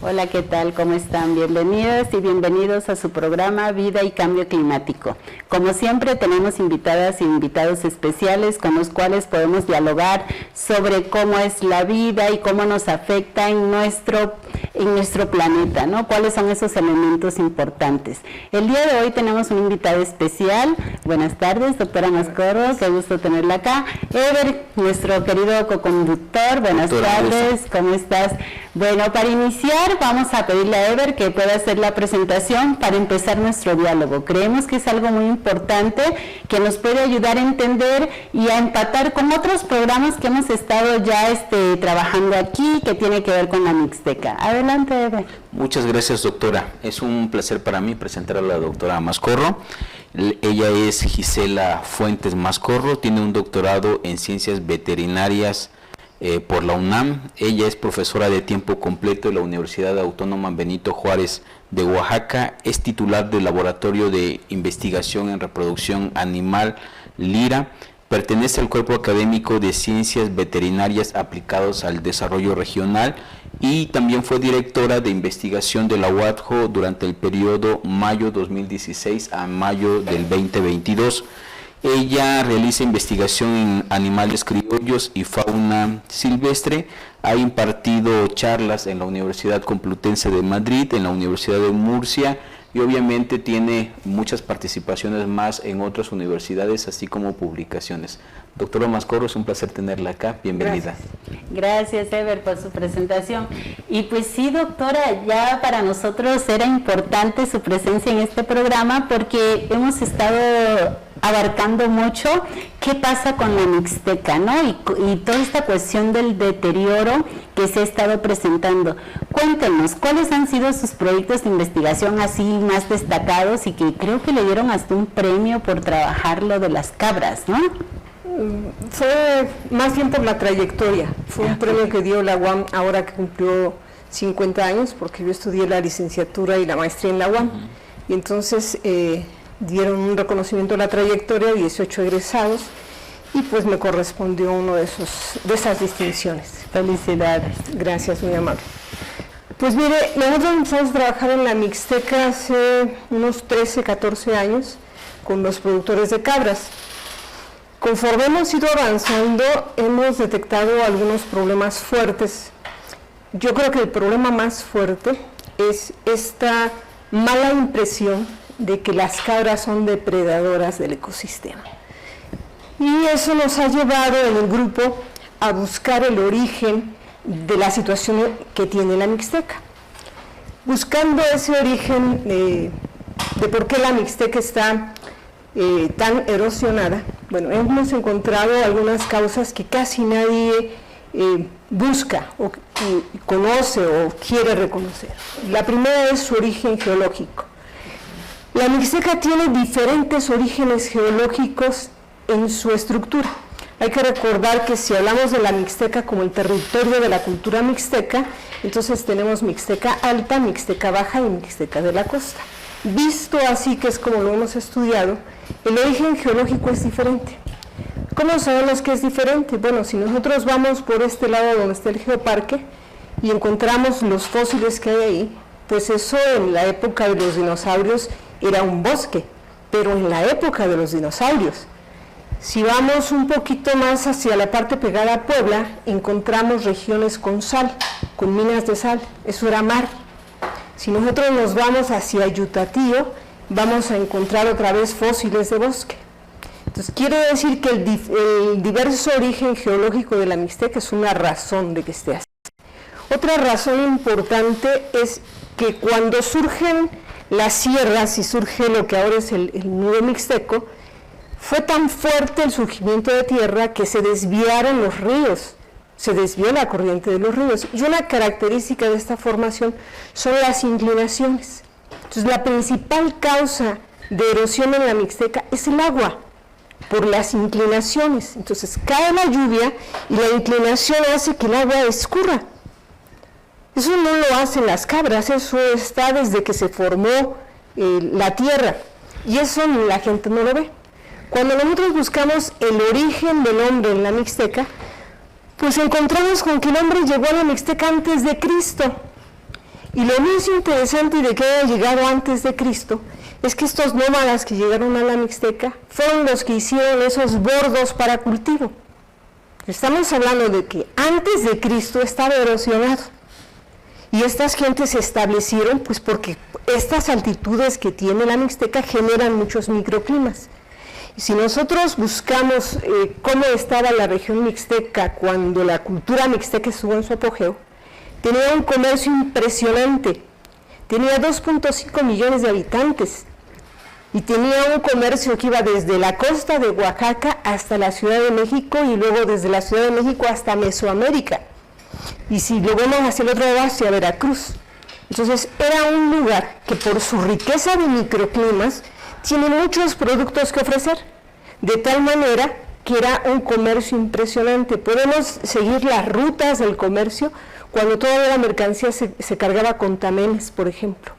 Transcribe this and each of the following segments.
Hola, ¿qué tal? ¿Cómo están? Bienvenidas y bienvenidos a su programa Vida y Cambio Climático. Como siempre, tenemos invitadas e invitados especiales con los cuales podemos dialogar sobre cómo es la vida y cómo nos afecta en nuestro planeta, ¿no? ¿Cuáles son esos elementos importantes? El día de hoy tenemos un invitado especial. Buenas tardes, doctora Mascorro, qué gusto tenerla acá. Ever, nuestro querido coconductor, buenas tardes, ¿cómo estás? Bueno, para iniciar vamos a pedirle a Ever que pueda hacer la presentación para empezar nuestro diálogo. Creemos que es algo muy importante que nos puede ayudar a entender y a empatar con otros programas que hemos estado ya trabajando aquí, que tiene que ver con la Mixteca. Adelante, Ever. Muchas gracias, doctora. Es un placer para mí presentar a la doctora Mascorro. Ella es Gisela Fuentes Mascorro, tiene un doctorado en Ciencias Veterinarias por la UNAM. Ella es profesora de tiempo completo de la Universidad Autónoma Benito Juárez de Oaxaca, es titular del Laboratorio de Investigación en Reproducción Animal LIRA, pertenece al Cuerpo Académico de Ciencias Veterinarias Aplicados al Desarrollo Regional y también fue directora de investigación de la UADJO durante el periodo mayo 2016 a mayo del 2022. Ella realiza investigación en animales criollos y fauna silvestre, ha impartido charlas en la Universidad Complutense de Madrid, en la Universidad de Murcia y obviamente tiene muchas participaciones más en otras universidades, así como publicaciones. Doctora Mascorro, es un placer tenerla acá, bienvenida. Gracias, Ever, por su presentación. Y pues sí, doctora, ya para nosotros era importante su presencia en este programa porque hemos estado abarcando mucho qué pasa con la Mixteca, ¿no? Y toda esta cuestión del deterioro que se ha estado presentando. Cuéntenos, ¿cuáles han sido sus proyectos de investigación así más destacados y que creo que le dieron hasta un premio por trabajar lo de las cabras, ¿no? Fue más bien por la trayectoria, fue un premio que dio la UAM ahora que cumplió 50 años, porque yo estudié la licenciatura y la maestría en la UAM, y entonces dieron un reconocimiento a la trayectoria, 18 egresados, y pues me correspondió uno de esas distinciones. Felicidades. Gracias, muy amable. Pues mire, nosotros empezamos a trabajar en la Mixteca hace unos 13, 14 años con los productores de cabras. Conforme hemos ido avanzando, hemos detectado algunos problemas fuertes. Yo creo que el problema más fuerte es esta mala impresión de que las cabras son depredadoras del ecosistema. Y eso nos ha llevado en el grupo a buscar el origen de la situación que tiene la Mixteca. Buscando ese origen de por qué la Mixteca está tan erosionada, bueno, hemos encontrado algunas causas que casi nadie busca o conoce o quiere reconocer. La primera es su origen geológico. La Mixteca tiene diferentes orígenes geológicos en su estructura. Hay que recordar que si hablamos de la Mixteca como el territorio de la cultura mixteca, entonces tenemos Mixteca alta, Mixteca baja y Mixteca de la costa. Visto así, que es como lo hemos estudiado, el origen geológico es diferente. ¿Cómo sabemos que es diferente? Bueno, si nosotros vamos por este lado donde está el geoparque y encontramos los fósiles que hay ahí, pues eso en la época de los dinosaurios era un bosque, pero en la época de los dinosaurios. Si vamos un poquito más hacia la parte pegada a Puebla, encontramos regiones con sal, con minas de sal, eso era mar. Si nosotros nos vamos hacia Yutatío, vamos a encontrar otra vez fósiles de bosque. Entonces quiere decir que el diverso origen geológico de la Mixteca es una razón de que esté así. Otra razón importante es que cuando surgen las sierras y surge lo que ahora es el nudo mixteco, fue tan fuerte el surgimiento de tierra que se desviaron los ríos, se desvió la corriente de los ríos. Y una característica de esta formación son las inclinaciones. Entonces la principal causa de erosión en la Mixteca es el agua, por las inclinaciones. Entonces cae la lluvia y la inclinación hace que el agua escurra. Eso no lo hacen las cabras, eso está desde que se formó la tierra, y eso la gente no lo ve. Cuando nosotros buscamos el origen del hombre en la Mixteca, pues encontramos con que el hombre llegó a la Mixteca antes de Cristo. Y lo más interesante de que haya llegado antes de Cristo es que estos nómadas que llegaron a la Mixteca fueron los que hicieron esos bordos para cultivo. Estamos hablando de que antes de Cristo estaba erosionado. Y estas gentes se establecieron pues porque estas altitudes que tiene la Mixteca generan muchos microclimas. Y si nosotros buscamos cómo estaba la región Mixteca cuando la cultura mixteca estuvo en su apogeo, tenía un comercio impresionante, tenía 2.5 millones de habitantes y tenía un comercio que iba desde la costa de Oaxaca hasta la Ciudad de México y luego desde la Ciudad de México hasta Mesoamérica. Y si lo vemos hacia el otro lado, hacia Veracruz. Entonces era un lugar que por su riqueza de microclimas tiene muchos productos que ofrecer, de tal manera que era un comercio impresionante. Podemos seguir las rutas del comercio cuando toda la mercancía se cargaba con tamenes, por ejemplo.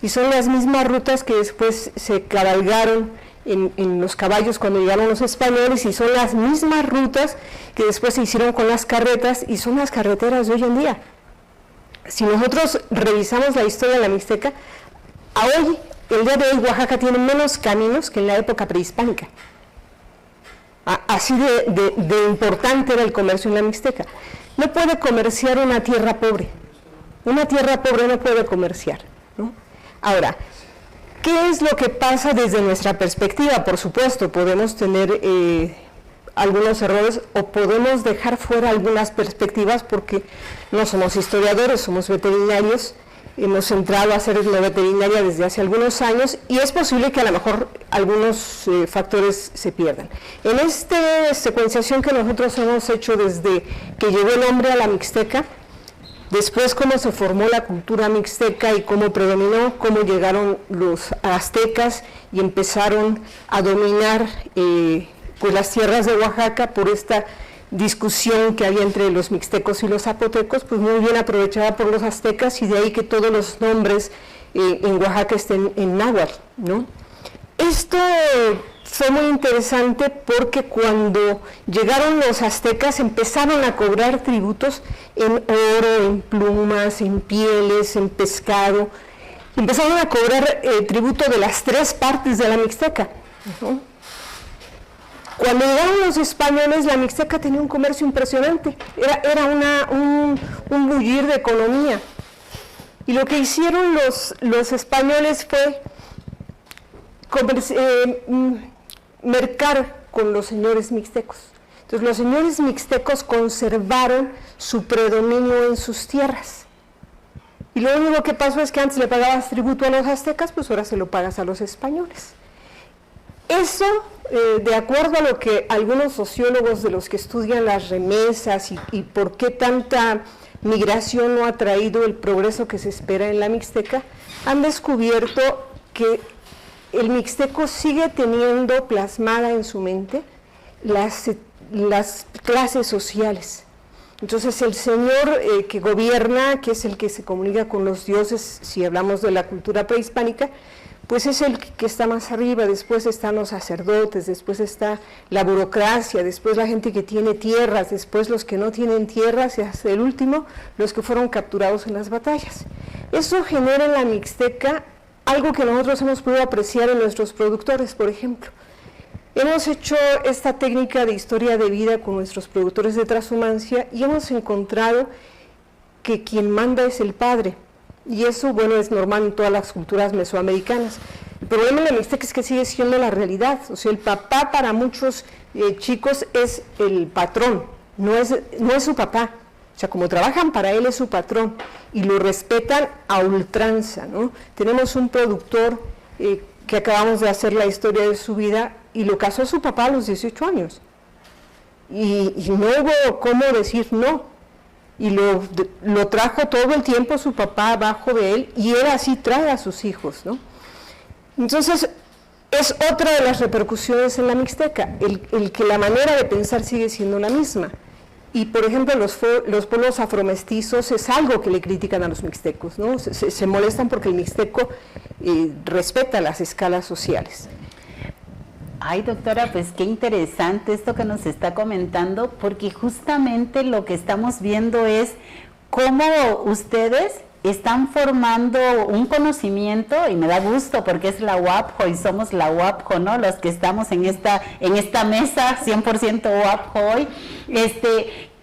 Y son las mismas rutas que después se cabalgaron en los caballos cuando llegaron los españoles, y son las mismas rutas que después se hicieron con las carretas, y son las carreteras de hoy en día. Si nosotros revisamos la historia de la Mixteca, el día de hoy Oaxaca tiene menos caminos que en la época prehispánica. Así de importante era el comercio en la Mixteca. No puede comerciar una tierra pobre. Una tierra pobre no puede comerciar, ¿no? Ahora, ¿qué es lo que pasa desde nuestra perspectiva? Por supuesto, podemos tener algunos errores o podemos dejar fuera algunas perspectivas porque no somos historiadores, somos veterinarios. Hemos entrado a hacer la veterinaria desde hace algunos años y es posible que a lo mejor algunos factores se pierdan. En esta secuenciación que nosotros hemos hecho desde que llegó el hombre a la Mixteca, después cómo se formó la cultura mixteca y cómo predominó, cómo llegaron los aztecas y empezaron a dominar pues las tierras de Oaxaca por esta discusión que había entre los mixtecos y los zapotecos, pues muy bien aprovechada por los aztecas, y de ahí que todos los nombres en Oaxaca estén en náhuatl, ¿no? Esto fue muy interesante porque cuando llegaron los aztecas empezaron a cobrar tributos en oro, en plumas, en pieles, en pescado. Empezaron a cobrar tributo de las tres partes de la Mixteca, ¿no? Cuando llegaron los españoles, la Mixteca tenía un comercio impresionante, era un bullir de economía. Y lo que hicieron los españoles fue mercar con los señores mixtecos. Entonces los señores mixtecos conservaron su predominio en sus tierras. Y lo único que pasó es que antes le pagabas tributo a los aztecas, pues ahora se lo pagas a los españoles. Eso, de acuerdo a lo que algunos sociólogos de los que estudian las remesas y por qué tanta migración no ha traído el progreso que se espera en la Mixteca, han descubierto que el mixteco sigue teniendo plasmada en su mente las clases sociales. Entonces el señor que gobierna, que es el que se comunica con los dioses, si hablamos de la cultura prehispánica, pues es el que está más arriba, después están los sacerdotes, después está la burocracia, después la gente que tiene tierras, después los que no tienen tierras y hasta el último, los que fueron capturados en las batallas. Eso genera en la Mixteca algo que nosotros hemos podido apreciar en nuestros productores, por ejemplo. Hemos hecho esta técnica de historia de vida con nuestros productores de transhumancia y hemos encontrado que quien manda es el padre. Y eso, bueno, es normal en todas las culturas mesoamericanas. El problema en la Mixteca es que sigue siendo la realidad. O sea, el papá para muchos chicos es el patrón, no es su papá. O sea, como trabajan para él es su patrón y lo respetan a ultranza, ¿no? Tenemos un productor que acabamos de hacer la historia de su vida y lo casó a su papá a los 18 años. Y no hubo cómo decir no. Y lo trajo todo el tiempo su papá abajo de él, y él así trae a sus hijos, ¿no? Entonces, es otra de las repercusiones en la Mixteca, el que la manera de pensar sigue siendo la misma. Y, por ejemplo, los pueblos afromestizos es algo que le critican a los mixtecos, ¿no? Se molestan porque el mixteco respeta las escalas sociales. Ay, doctora, pues qué interesante esto que nos está comentando, porque justamente lo que estamos viendo es cómo ustedes están formando un conocimiento, y me da gusto porque es la UAPJO y somos la UAPJO, ¿no? Los que estamos en esta mesa 100% UAPJO hoy,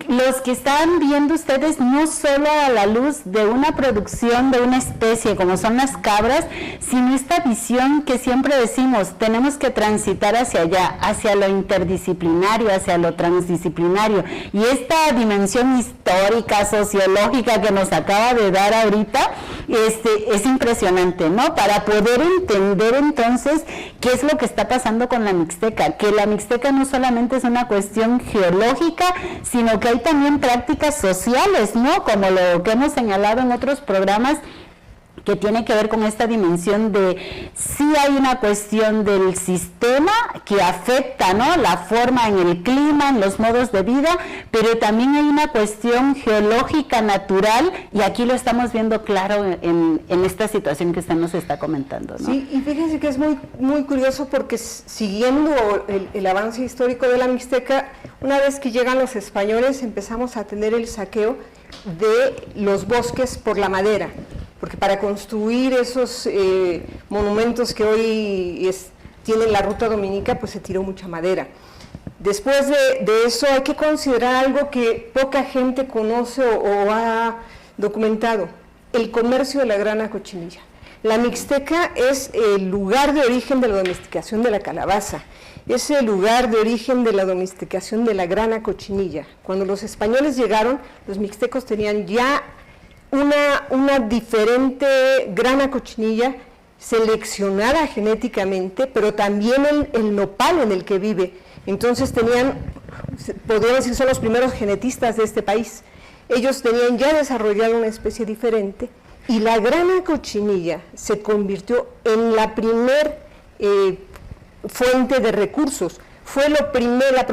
los que están viendo ustedes no solo a la luz de una producción de una especie como son las cabras, sino esta visión que siempre decimos, tenemos que transitar hacia allá, hacia lo interdisciplinario, hacia lo transdisciplinario, y esta dimensión histórica, sociológica que nos acaba de dar ahorita, es impresionante, ¿no? Para poder entender entonces qué es lo que está pasando con la Mixteca, que la Mixteca no solamente es una cuestión geológica, sino que hay también prácticas sociales, ¿no? Como lo que hemos señalado en otros programas, que tiene que ver con esta dimensión de sí hay una cuestión del sistema que afecta, ¿no?, la forma en el clima, en los modos de vida, pero también hay una cuestión geológica natural, y aquí lo estamos viendo claro en esta situación que usted nos está comentando, ¿no? Sí, y fíjense que es muy, muy curioso porque siguiendo el avance histórico de la Mixteca, una vez que llegan los españoles empezamos a tener el saqueo de los bosques por la madera, porque para construir esos monumentos que hoy tienen la ruta dominica, pues se tiró mucha madera. Después de eso hay que considerar algo que poca gente conoce o ha documentado, el comercio de la grana cochinilla. La Mixteca es el lugar de origen de la domesticación de la calabaza, es el lugar de origen de la domesticación de la grana cochinilla. Cuando los españoles llegaron, los mixtecos tenían ya una diferente grana cochinilla seleccionada genéticamente, pero también el nopal en el que vive. Entonces podrían decir, son los primeros genetistas de este país. Ellos tenían ya desarrollado una especie diferente, y la grana cochinilla se convirtió en la primer fuente de recursos. Fue la primera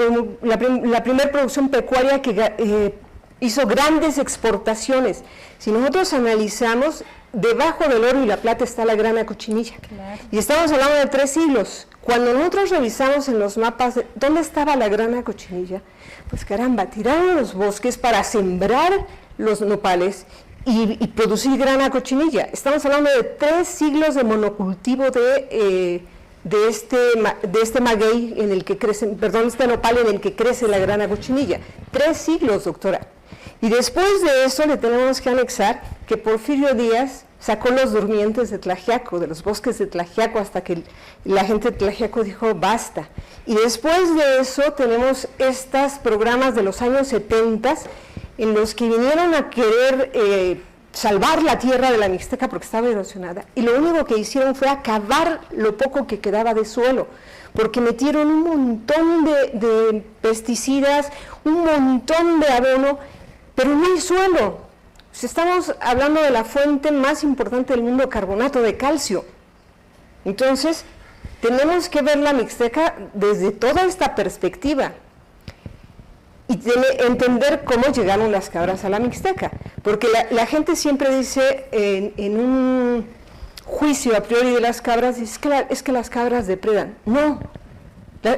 producción pecuaria que hizo grandes exportaciones. Si nosotros analizamos, debajo del oro y la plata está la grana cochinilla. Claro. Y estamos hablando de 3 siglos. Cuando nosotros revisamos en los mapas dónde estaba la grana cochinilla, pues caramba, tiraron los bosques para sembrar los nopales y producir grana cochinilla. Estamos hablando de 3 siglos de monocultivo de este maguey en el que crece, este nopal en el que crece la grana cochinilla. 3 siglos, doctora. Y después de eso le tenemos que anexar que Porfirio Díaz sacó los durmientes de Tlaxiaco, de los bosques de Tlaxiaco, hasta que la gente de Tlaxiaco dijo basta. Y después de eso tenemos estos programas de los años 70 en los que vinieron a querer salvar la tierra de la Mixteca porque estaba erosionada, y lo único que hicieron fue acabar lo poco que quedaba de suelo, porque metieron un montón de pesticidas, un montón de abono, pero no hay suelo. Estamos hablando de la fuente más importante del mundo, carbonato de calcio. Entonces, tenemos que ver la Mixteca desde toda esta perspectiva y entender cómo llegaron las cabras a la Mixteca, porque la gente siempre dice en un juicio a priori de las cabras, dice, es que las cabras depredan. No,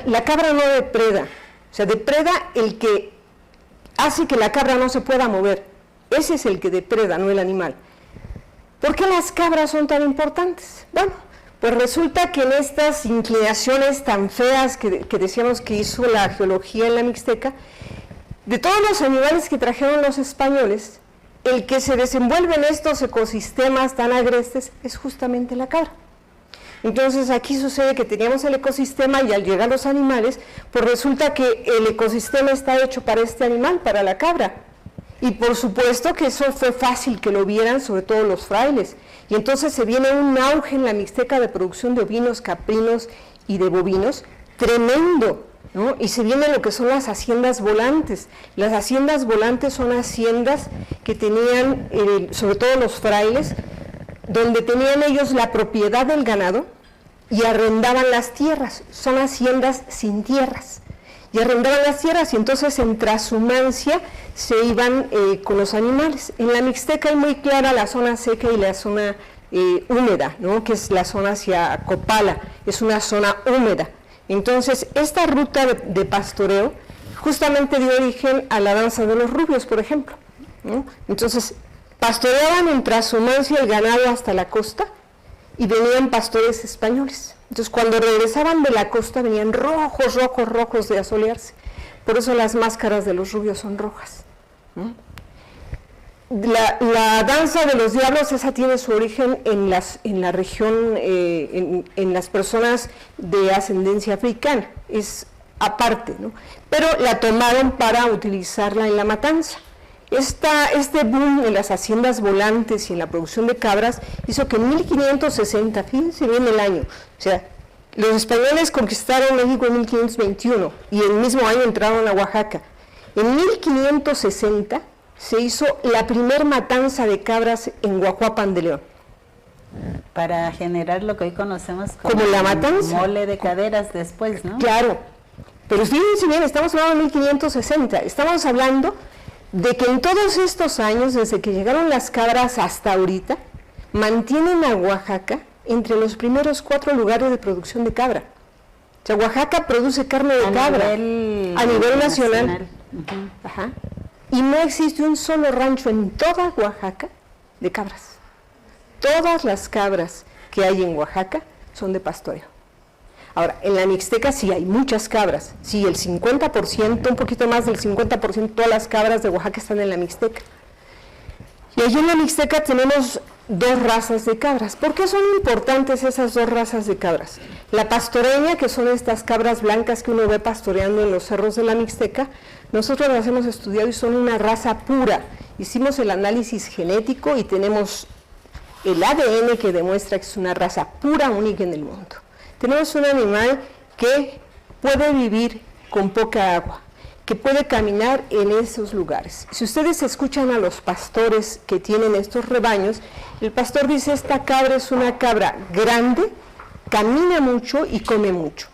la cabra no depreda, o sea, depreda el que hace que la cabra no se pueda mover. Ese es el que depreda, no el animal. ¿Por qué las cabras son tan importantes? Bueno, pues resulta que en estas inclinaciones tan feas que decíamos que hizo la geología en la Mixteca, de todos los animales que trajeron los españoles, el que se desenvuelve en estos ecosistemas tan agrestes es justamente la cabra. Entonces aquí sucede que teníamos el ecosistema y al llegar los animales, pues resulta que el ecosistema está hecho para este animal, para la cabra. Y por supuesto que eso fue fácil que lo vieran, sobre todo los frailes. Y entonces se viene un auge en la Mixteca de producción de ovinos, caprinos y de bovinos, tremendo, ¿no? Y se viene lo que son las haciendas volantes. Las haciendas volantes son haciendas que tenían, sobre todo los frailes, donde tenían ellos la propiedad del ganado y arrendaban las tierras. Son haciendas sin tierras. Y arrendaban las tierras y entonces en trashumancia se iban con los animales. En la Mixteca hay muy clara la zona seca y la zona húmeda, ¿no? Que es la zona hacia Copala, es una zona húmeda. Entonces esta ruta de pastoreo justamente dio origen a la danza de los rubios, por ejemplo, ¿no? Entonces pastoreaban en trashumancia el ganado hasta la costa y venían pastores españoles. Entonces, cuando regresaban de la costa, venían rojos de asolearse. Por eso las máscaras de los rubios son rojas. La danza de los diablos, esa tiene su origen en la región, en las personas de ascendencia africana, es aparte, ¿no? Pero la tomaron para utilizarla en la matanza. Este boom en las haciendas volantes y en la producción de cabras hizo que en 1560, fíjense bien el año, o sea, los españoles conquistaron México en 1521 y el mismo año entraron a Oaxaca. En 1560 se hizo la primer matanza de cabras en Guajuapan de León. Para generar lo que hoy conocemos como la matanza. Mole de caderas después, ¿no? Claro, pero fíjense bien, estamos hablando de 1560, estamos hablando de que en todos estos años, desde que llegaron las cabras hasta ahorita, mantienen a Oaxaca entre los primeros 4 lugares de producción de cabra. O sea, Oaxaca produce carne de cabra a nivel nacional. Ajá. Y no existe un solo rancho en toda Oaxaca de cabras. Todas las cabras que hay en Oaxaca son de pastoreo. Ahora, en la Mixteca sí hay muchas cabras. Sí, el 50%, un poquito más del 50% de todas las cabras de Oaxaca están en la Mixteca. Y allí en la Mixteca tenemos 2 razas de cabras. ¿Por qué son importantes esas 2 razas de cabras? La pastoreña, que son estas cabras blancas que uno ve pastoreando en los cerros de la Mixteca, nosotros las hemos estudiado y son una raza pura. Hicimos el análisis genético y tenemos el ADN que demuestra que es una raza pura, única en el mundo. Tenemos un animal que puede vivir con poca agua, que puede caminar en esos lugares. Si ustedes escuchan a los pastores que tienen estos rebaños, el pastor dice: esta cabra es una cabra grande, camina mucho y come mucho.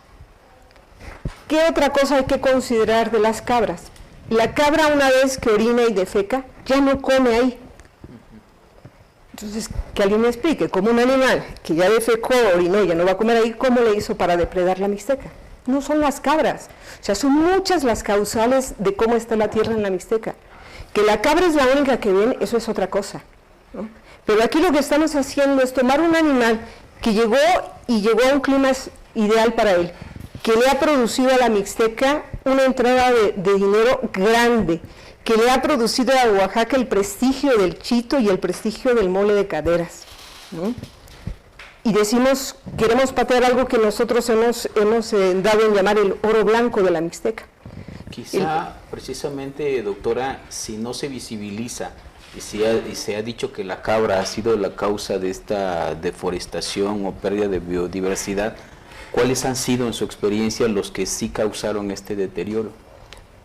¿Qué otra cosa hay que considerar de las cabras? La cabra, una vez que orina y defeca, ya no come ahí. Entonces, que alguien me explique, como un animal que ya defecó, orinó y ya no va a comer ahí, ¿cómo le hizo para depredar la Mixteca? No son las cabras, o sea, son muchas las causales de cómo está la tierra en la Mixteca. Que la cabra es la única que ven, eso es otra cosa, ¿no? Pero aquí lo que estamos haciendo es tomar un animal que llegó a un clima ideal para él, que le ha producido a la Mixteca una entrada de dinero grande, que le ha producido a Oaxaca el prestigio del chito y el prestigio del mole de caderas, ¿no? Y decimos, queremos patear algo que nosotros hemos dado en llamar el oro blanco de la Mixteca. Quizá, precisamente, doctora, si no se visibiliza y se ha dicho que la cabra ha sido la causa de esta deforestación o pérdida de biodiversidad, ¿cuáles han sido en su experiencia los que sí causaron este deterioro?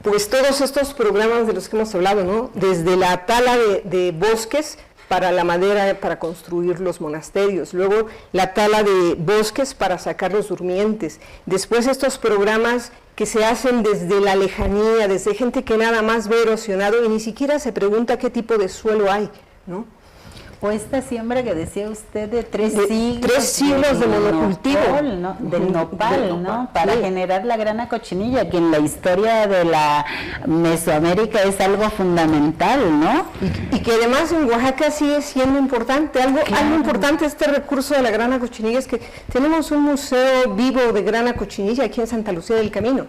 Pues todos estos programas de los que hemos hablado, ¿no? Desde la tala de bosques para la madera, para construir los monasterios, luego la tala de bosques para sacar los durmientes, después estos programas que se hacen desde la lejanía, desde gente que nada más ve erosionado y ni siquiera se pregunta qué tipo de suelo hay, ¿no? O esta siembra que decía usted de 3 siglos de monocultivo. Del nopal, ¿no? Para generar la grana cochinilla, que en la historia de la Mesoamérica es algo fundamental, ¿no? Y que además en Oaxaca sigue siendo importante. Algo importante de este recurso de la grana cochinilla es que tenemos un museo vivo de grana cochinilla aquí en Santa Lucía del Camino.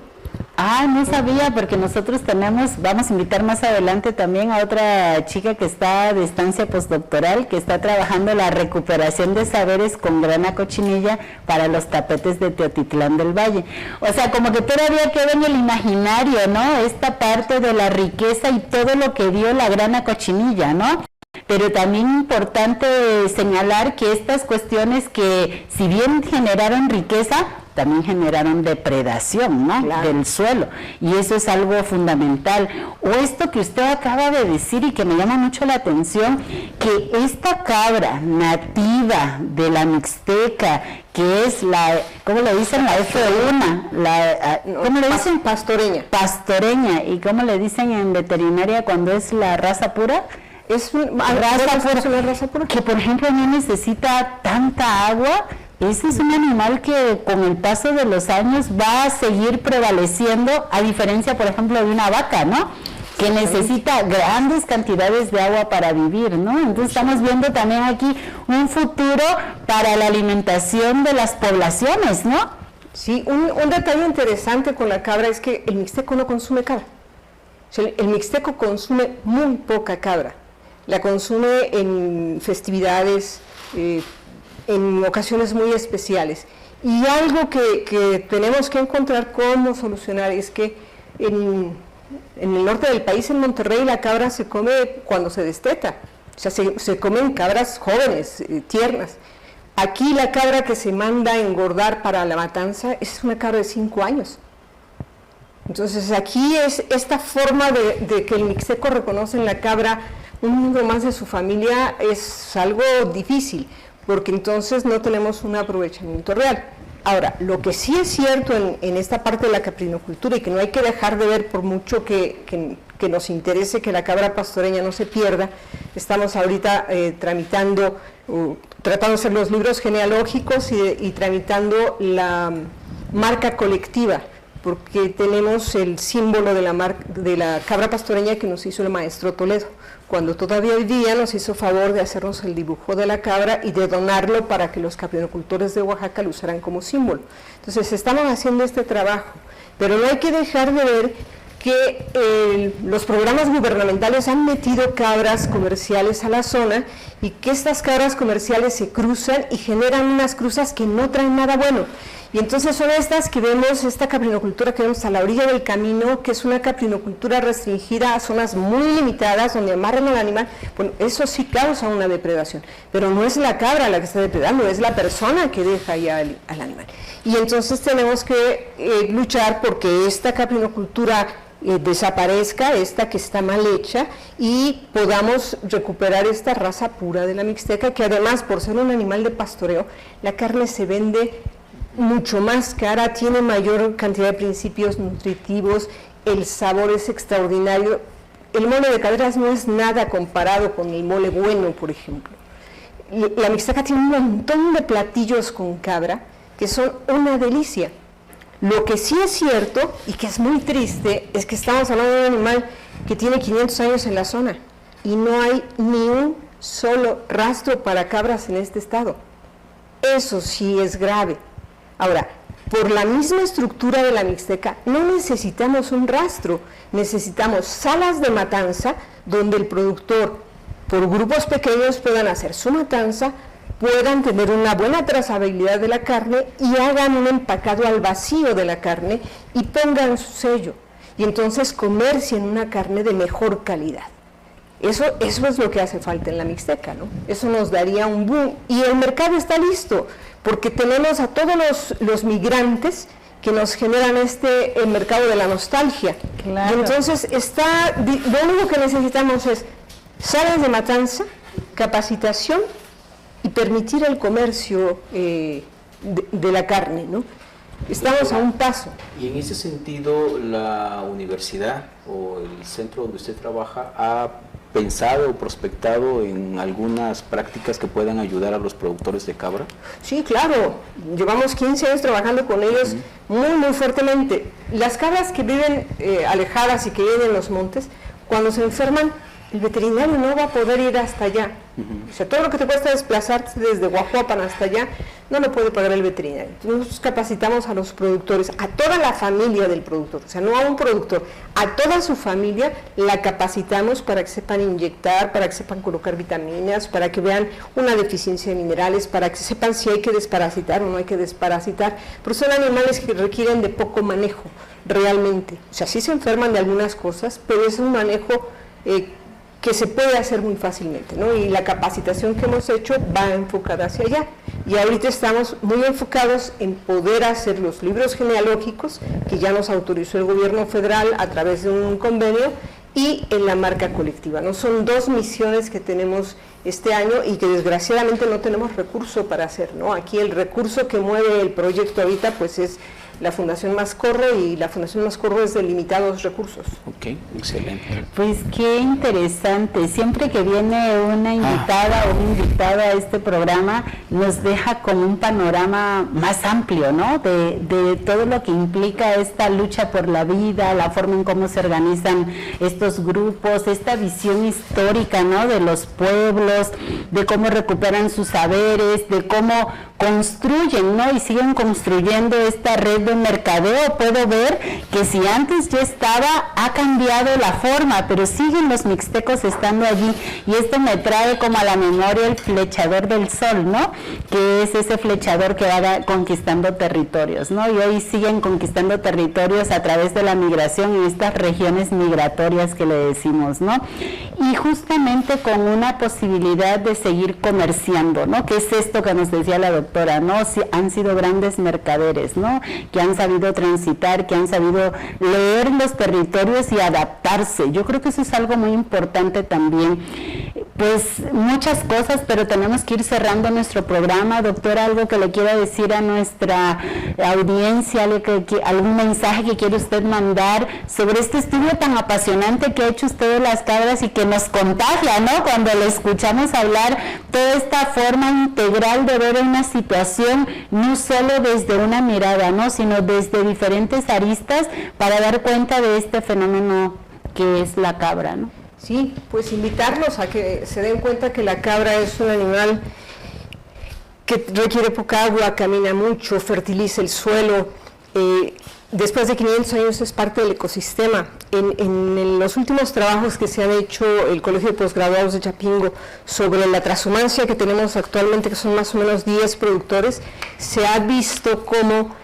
Ah, no sabía, porque nosotros vamos a invitar más adelante también a otra chica que está de estancia postdoctoral, que está trabajando la recuperación de saberes con grana cochinilla para los tapetes de Teotitlán del Valle. O sea, como que todavía queda en el imaginario, ¿no? Esta parte de la riqueza y todo lo que dio la grana cochinilla, ¿no? Pero también importante señalar que estas cuestiones que, si bien generaron riqueza, también generaron depredación, ¿no? Claro. Del suelo, y eso es algo fundamental. O esto que usted acaba de decir y que me llama mucho la atención, que esta cabra nativa de la Mixteca, que es la, ¿cómo le dicen? La F1, ¿cómo le dicen? Pastoreña. Pastoreña, ¿y cómo le dicen en veterinaria cuando es la raza pura? Es una raza pura, que por ejemplo no necesita tanta agua. Ese es un animal que con el paso de los años va a seguir prevaleciendo, a diferencia, por ejemplo, de una vaca, ¿no? que necesita grandes cantidades de agua para vivir, ¿no? Entonces estamos viendo también aquí un futuro para la alimentación de las poblaciones, ¿no? Sí, un detalle interesante con la cabra es que el mixteco no consume cabra. O sea, el mixteco consume muy poca cabra. La consume en festividades, en ocasiones muy especiales. Y algo que tenemos que encontrar cómo solucionar es que en el norte del país, en Monterrey, la cabra se come cuando se desteta. O sea, se comen cabras jóvenes, tiernas. Aquí la cabra que se manda a engordar para la matanza es una cabra de 5 años. Entonces aquí es esta forma de que el mixteco reconoce en la cabra un miembro más de su familia es algo difícil, porque entonces no tenemos un aprovechamiento real. Ahora, lo que sí es cierto en esta parte de la caprinocultura y que no hay que dejar de ver por mucho que nos interese que la cabra pastoreña no se pierda, estamos ahorita tratando de hacer los libros genealógicos y tramitando la marca colectiva, porque tenemos el símbolo de la cabra pastoreña que nos hizo el maestro Toledo, cuando todavía vivía nos hizo favor de hacernos el dibujo de la cabra y de donarlo para que los caprinocultores de Oaxaca lo usaran como símbolo. Entonces estamos haciendo este trabajo, pero no hay que dejar de ver que los programas gubernamentales han metido cabras comerciales a la zona y que estas cabras comerciales se cruzan y generan unas cruzas que no traen nada bueno. Y entonces son estas que vemos, esta caprinocultura que vemos a la orilla del camino, que es una caprinocultura restringida a zonas muy limitadas donde amarran al animal. Bueno, eso sí causa una depredación, pero no es la cabra la que está depredando, es la persona que deja ahí al animal. Y entonces tenemos que luchar porque esta caprinocultura desaparezca, esta que está mal hecha, y podamos recuperar esta raza pura de la mixteca, que además, por ser un animal de pastoreo, la carne se vende mucho más cara, tiene mayor cantidad de principios nutritivos, el sabor es extraordinario. El mole de caderas no es nada comparado con el mole bueno, por ejemplo. La mixteca tiene un montón de platillos con cabra que son una delicia. Lo que sí es cierto, y que es muy triste, es que estamos hablando de un animal que tiene 500 años en la zona y no hay ni un solo rastro para cabras en este estado. Eso sí es grave. Ahora, por la misma estructura de la mixteca, no necesitamos un rastro, necesitamos salas de matanza donde el productor, por grupos pequeños, puedan hacer su matanza, puedan tener una buena trazabilidad de la carne y hagan un empacado al vacío de la carne y pongan su sello. Y entonces comercien una carne de mejor calidad. Eso es lo que hace falta en la mixteca, ¿no? Eso nos daría un boom. Y el mercado está listo, porque tenemos a todos los migrantes que nos generan el mercado de la nostalgia. Claro. Y entonces lo único que necesitamos es salas de matanza, capacitación y permitir el comercio de la carne, ¿no? Estamos a un paso. Y en ese sentido, la universidad o el centro donde usted trabaja ha pensado o prospectado en algunas prácticas que puedan ayudar a los productores de cabra. Sí, claro. Llevamos 15 años trabajando con ellos muy fuertemente. Las cabras que viven alejadas y que viven en los montes, cuando se enferman, el veterinario no va a poder ir hasta allá. O sea, todo lo que te cuesta desplazarte desde Guajuapan hasta allá, no lo puede pagar el veterinario. Entonces nosotros capacitamos a los productores, a toda la familia del productor, o sea, no a un productor, a toda su familia la capacitamos para que sepan inyectar, para que sepan colocar vitaminas, para que vean una deficiencia de minerales, para que sepan si hay que desparasitar o no hay que desparasitar, porque son animales que requieren de poco manejo, realmente. O sea, sí se enferman de algunas cosas, pero es un manejo que se puede hacer muy fácilmente, ¿no? Y la capacitación que hemos hecho va enfocada hacia allá. Y ahorita estamos muy enfocados en poder hacer los libros genealógicos, que ya nos autorizó el gobierno federal a través de un convenio, y en la marca colectiva, ¿no? Son 2 misiones que tenemos este año y que desgraciadamente no tenemos recurso para hacer, ¿no? Aquí el recurso que mueve el proyecto ahorita pues es la Fundación Mascorro, y la Fundación Mascorro es de limitados recursos. Ok, excelente. Pues qué interesante, siempre que viene una invitada o un invitado a este programa nos deja con un panorama más amplio, ¿no? De todo lo que implica esta lucha por la vida, la forma en cómo se organizan estos grupos, esta visión histórica, ¿no? De los pueblos, de cómo recuperan sus saberes, de cómo construyen, ¿no? Y siguen construyendo esta red de mercadeo. Puedo ver que si antes ya estaba, ha cambiado la forma, pero siguen los mixtecos estando allí, y esto me trae como a la memoria el flechador del sol, ¿no? Que es ese flechador que va conquistando territorios, ¿no? Y hoy siguen conquistando territorios a través de la migración en estas regiones migratorias que le decimos, ¿no? Y justamente con una posibilidad de seguir comerciando, ¿no? Que es esto que nos decía la doctora, ¿no? Si han sido grandes mercaderes, ¿no? Que han sabido transitar, que han sabido leer los territorios y adaptarse. Yo creo que eso es algo muy importante también. Pues muchas cosas, pero tenemos que ir cerrando nuestro programa. Doctora, algo que le quiera decir a nuestra audiencia, algún mensaje que quiere usted mandar sobre este estudio tan apasionante que ha hecho usted de las cabras y que nos contagia, ¿no? Cuando le escuchamos hablar, toda esta forma integral de ver una situación, no solo desde una mirada, ¿no? Sino desde diferentes aristas para dar cuenta de este fenómeno que es la cabra, ¿no? Sí, pues invitarlos a que se den cuenta que la cabra es un animal que requiere poca agua, camina mucho, fertiliza el suelo. Después de 500 años es parte del ecosistema. En los últimos trabajos que se han hecho el Colegio de Postgraduados de Chapingo sobre la transhumancia que tenemos actualmente, que son más o menos 10 productores, se ha visto cómo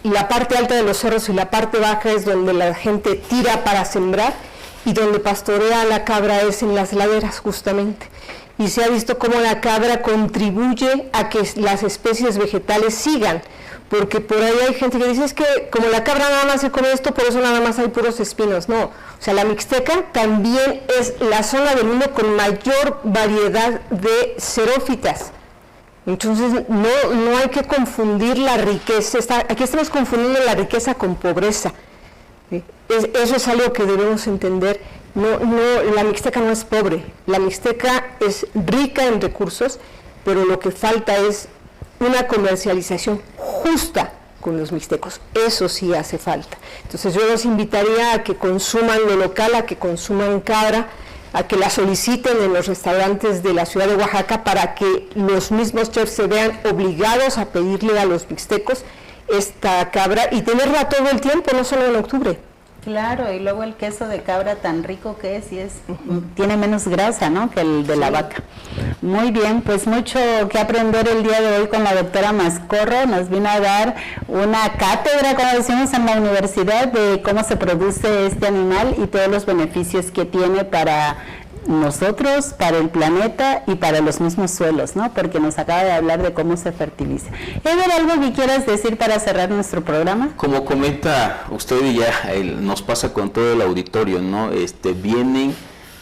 la parte alta de los cerros y la parte baja es donde la gente tira para sembrar, y donde pastorea la cabra es en las laderas justamente. Y se ha visto cómo la cabra contribuye a que las especies vegetales sigan, porque por ahí hay gente que dice, es que como la cabra nada más se come esto, por eso nada más hay puros espinos. No, o sea, la Mixteca también es la zona del mundo con mayor variedad de xerófitas. Entonces no hay que confundir la riqueza, aquí estamos confundiendo la riqueza con pobreza. Eso es algo que debemos entender. La Mixteca no es pobre, la Mixteca es rica en recursos, pero lo que falta es una comercialización justa con los mixtecos. Eso sí hace falta. Entonces yo los invitaría a que consuman lo local, a que consuman cabra, a que la soliciten en los restaurantes de la ciudad de Oaxaca, para que los mismos chefs se vean obligados a pedirle a los mixtecos esta cabra y tenerla todo el tiempo, no solo en octubre. Claro, y luego el queso de cabra tan rico que es, y tiene menos grasa, ¿no?, que el de la vaca. Muy bien, pues mucho que aprender el día de hoy con la doctora Mascorro. Nos vino a dar una cátedra, como decimos en la universidad, de cómo se produce este animal y todos los beneficios que tiene para nosotros, para el planeta y para los mismos suelos, ¿no? Porque nos acaba de hablar de cómo se fertiliza. ¿Eder, algo que quieras decir para cerrar nuestro programa? Como comenta usted, y ya nos pasa con todo el auditorio, ¿no? Vienen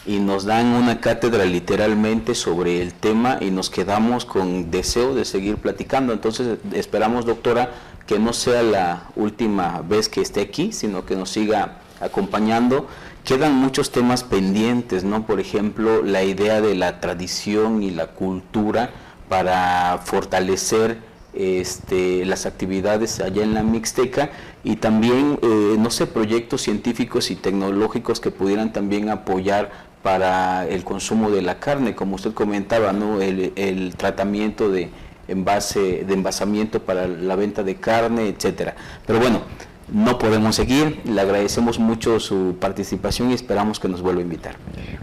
y nos dan una cátedra literalmente sobre el tema y nos quedamos con deseo de seguir platicando. Entonces esperamos, doctora, que no sea la última vez que esté aquí, sino que nos siga acompañando. Quedan muchos temas pendientes, ¿no? Por ejemplo, la idea de la tradición y la cultura para fortalecer las actividades allá en la Mixteca, y también, no sé, proyectos científicos y tecnológicos que pudieran también apoyar para el consumo de la carne, como usted comentaba, ¿no? El tratamiento de envasamiento para la venta de carne, etcétera. Pero bueno, no podemos seguir. Le agradecemos mucho su participación y esperamos que nos vuelva a invitar.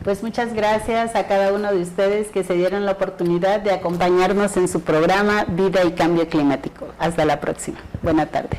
Pues muchas gracias a cada uno de ustedes que se dieron la oportunidad de acompañarnos en su programa Vida y Cambio Climático. Hasta la próxima. Buena tarde.